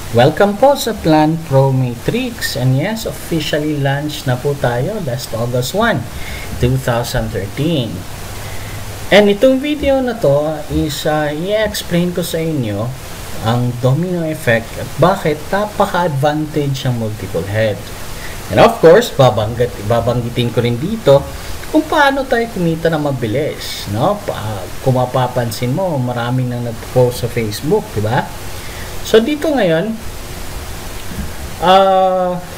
Welcome po sa Plan Pro Matrix, and yes, officially launched na po tayo last August 1, 2013. And itong video na to is i-explain ko sa inyo ang domino effect at bakit napaka-advantage ang multiple head. And of course, babanggitin ko rin dito kung paano tayo kumita na mabilis, no? Kung mapapansin mo, maraming nang nag-post sa Facebook, di ba? So dito ngayon,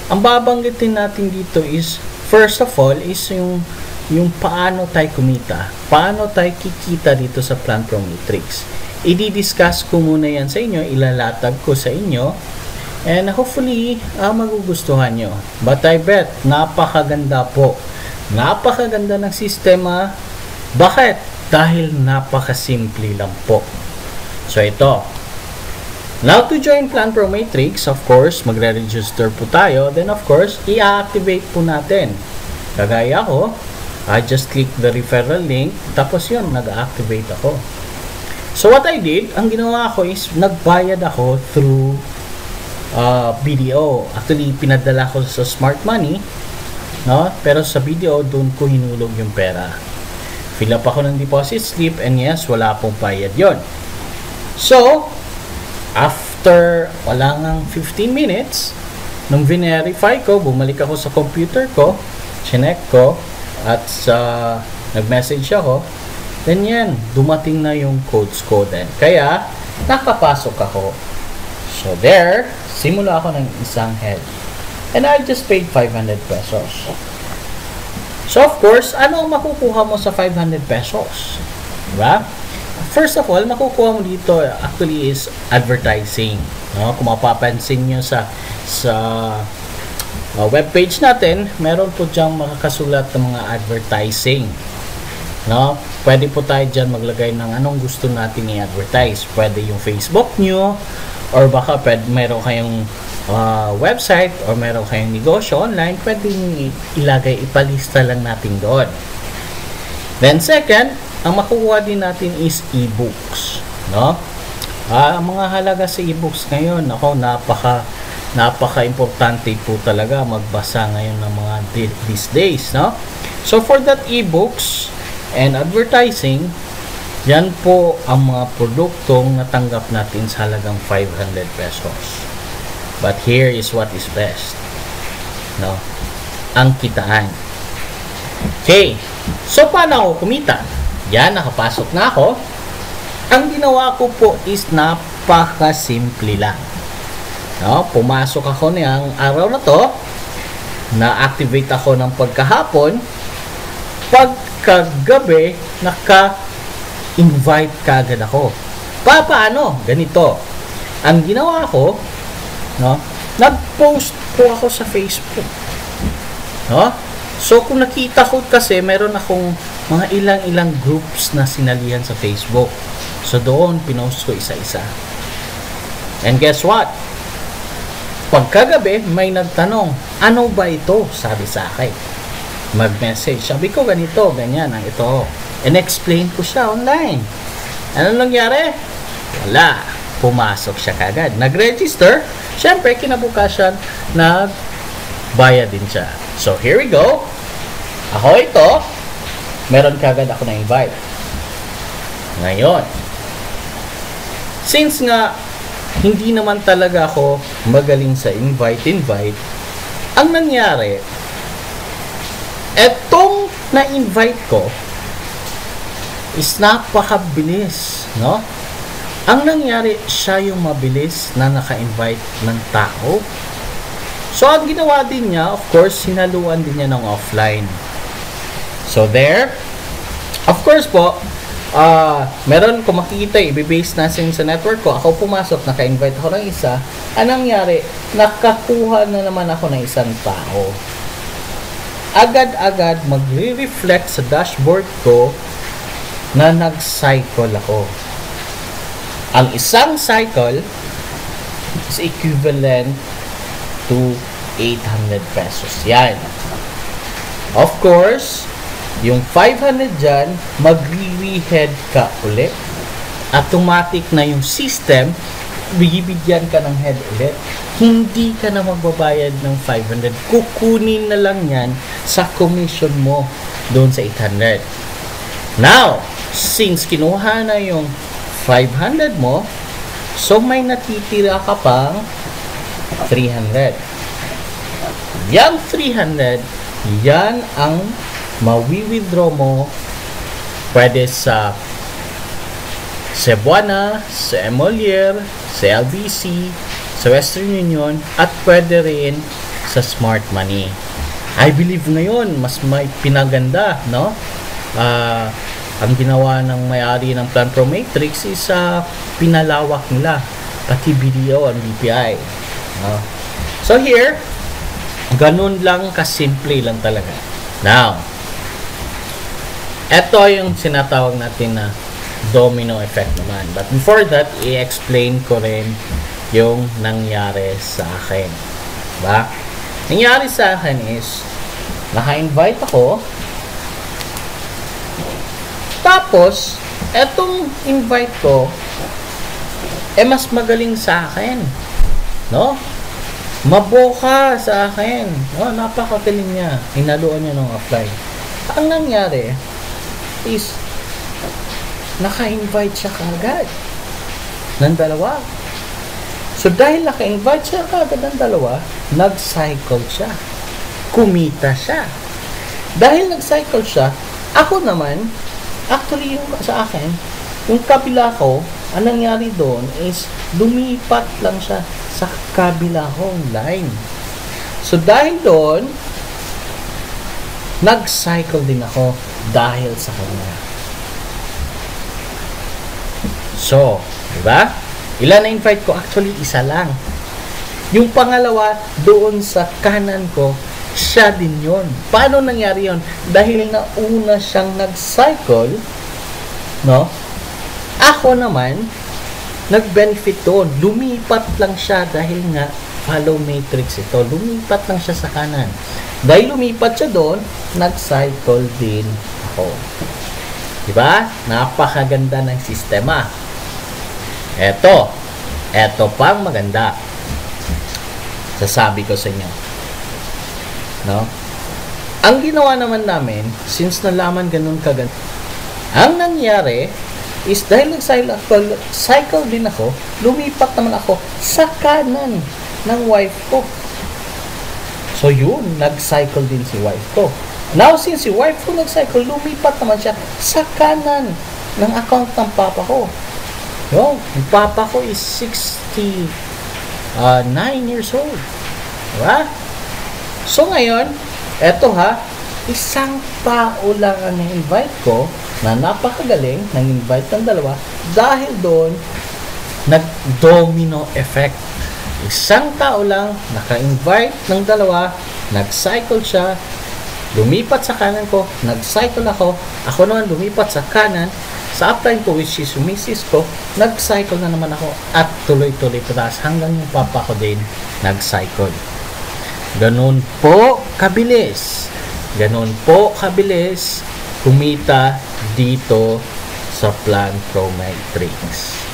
ang babanggitin natin dito is, first of all, is yung paano tayo kumita. Paano tayo kikita dito sa Plan Pro Matrix. I-discuss ko muna yan sa inyo, ilalatag ko sa inyo, and hopefully, magugustuhan nyo. But I bet, napakaganda po. Napakaganda ng sistema. Bakit? Dahil napakasimple lang po. So ito. Now, to join Plan Pro Matrix, of course, magre-register po tayo. Then, of course, i-activate po natin. Kagaya ko, I just click the referral link. Tapos yun, nag-activate ako. So, what I did, ang ginawa ko is, nagbayad ako through BDO. Actually, pinadala ko sa Smart Money. No? Pero sa BDO, doon ko hinulog yung pera. Fill up ako ng deposit slip, and yes, wala pong bayad yon. So, after wala ngang 15 minutes, nung verify ko, bumalik ako sa computer ko, chinek ko, at nag-message ako, then yan, dumating na yung codes ko din. Kaya, nakapasok ako. So there, simula ako ng isang head. And I just paid 500 pesos. So of course, ano ang makukuha mo sa 500 pesos? Diba? First of all, makukuha mo dito actually is advertising. No? Kung mapapansin nyo sa webpage natin, meron po diyang makakasulat ng mga advertising. No? Pwede po tayo dyan maglagay ng anong gusto natin i-advertise. Pwede yung Facebook nyo, or baka meron kayong website, or meron kayong negosyo online, pwede nyo ilagay, ipalista lang natin doon. Then second, ang makukuha din natin is e-books, no? Ang mga halaga sa e-books ngayon, ako, napaka-importante po talaga magbasa ngayon ng mga these days, no? So for that e-books and advertising, yan po ang mga produktong natanggap natin sa halagang 500 pesos. But here is what is best, no? Ang kitaan. Okay, so paano ako kumita? Yan, nakapasok na ako. Ang ginawa ko po is napaka-simple lang. No? Pumasok ako niyang araw na to. Na-activate ako ng pagkahapon. Pagkagabi, naka-invite kagad ako. Paano? Ganito. Ang ginawa ko, no? Nag-post po ako sa Facebook. No? So, kung nakita ko kasi, meron akong mga ilang groups na sinalihan sa Facebook. So, doon, pinost ko isa-isa. And guess what? Pagkagabi, may nagtanong, ano ba ito? Sabi sa akin. Mag-message. Sabi ko, ganito, ganyan, ang ito. And explain ko siya online. Ano nangyari? Wala. Pumasok siya kagad. Nag-register. Siyempre, kinabukasan, nagbayad din siya. So, here we go. Ako ito. Meron kagad ako na invite. Ngayon, since nga hindi naman talaga ako magaling sa invite, ang nangyari, etong na-invite ko is napakabilis, no? Ang nangyari, siya yung mabilis na naka-invite ng tao. So, ang ginawa din niya, of course, sinaluan din niya ng offline. So, there. Of course po, meron, kung makikita, i-base natin sa network ko. Ako pumasok, naka-invite ako ng isa. Anong nangyari? Nakakuha na naman ako ng isang tao. Agad-agad, magre-reflect sa dashboard ko na nag-cycle ako. Ang isang cycle is equivalent to 800 pesos. Yan. Of course, yung 500 dyan, mag-re-head ka ulit. Automatic na yung system bibigyan ka ng head ulit. Hindi ka na magbabayad ng 500. Kukunin na lang yan sa commission mo doon sa 800. Now, since kinuha na yung 500 mo, so may natitira ka pang 300. Yang 300, yan ang mawi-withdraw mo pwede sa Cebuana, sa Emolier, sa LBC, sa Western Union, at pwede rin sa Smart Money. I believe ngayon, mas may pinaganda, no? Ang ginawa ng may-ari ng Plan Pro Matrix is pinalawak nila, pati BDO and BPI. So here, ganun lang kasimple lang talaga. Now, ito yung sinatawag natin na domino effect naman. But before that, i-explain ko rin yung nangyari sa akin. Diba? Nangyari sa akin is, naka-invite ako, tapos, etong invite ko, mas magaling sa akin. No? Maboka sa akin. No? Napakagaling niya. Inaluan niya ng apply. Ang nangyari is, naka-invite siya kagad ng dalawa. So, dahil naka-invite siya kagad ng dalawa, nag-cycle siya. Kumita siya. Dahil nag-cycle siya, ako naman, actually, yung sa akin, yung kabila ko, ang nangyari doon is, lumipat lang siya sa kabila kong line. So, dahil doon, nag-cycle din ako dahil sa kanya. So, diba? Ilan na invite ko? Actually, isa lang. Yung pangalawa, doon sa kanan ko, siya din yon. Paano nangyari yon? Dahil na una siyang nag-cycle, no? Ako naman, nag-benefit doon. Lumipat lang siya dahil nga follow matrix ito. Lumipat lang siya sa kanan. Dahil lumipat siya doon, nag-cycle din ako. Diba? Napakaganda ng sistema. Eto pang maganda. Sasabi ko sa inyo. No? Ang ginawa naman namin, since nalaman ganun kaganda, ang nangyari is dahil nag-cycle din ako, lumipat naman ako sa kanan ng wife ko. So yun, nag-cycle din si wife ko. Now, since si wife ko nag-cycle, lumipat naman siya sa kanan ng account ng papa ko. Yung papa ko is 69 years old. Diba? So ngayon, eto isang tao lang ang na-invite ko na napakagaling, nang-invite ng dalawa, dahil doon, nag-domino effect. Isang tao lang, naka-invite ng dalawa, nag-cycle siya, lumipat sa kanan ko, nag-cycle ako naman lumipat sa kanan, sa upline ko, which is misis ko, nag-cycle na naman ako at tuloy-tuloy pataas hanggang yung papa ko din nag-cycle. Ganun po kabilis. Ganun po kabilis kumita dito sa Plan Pro Matrix.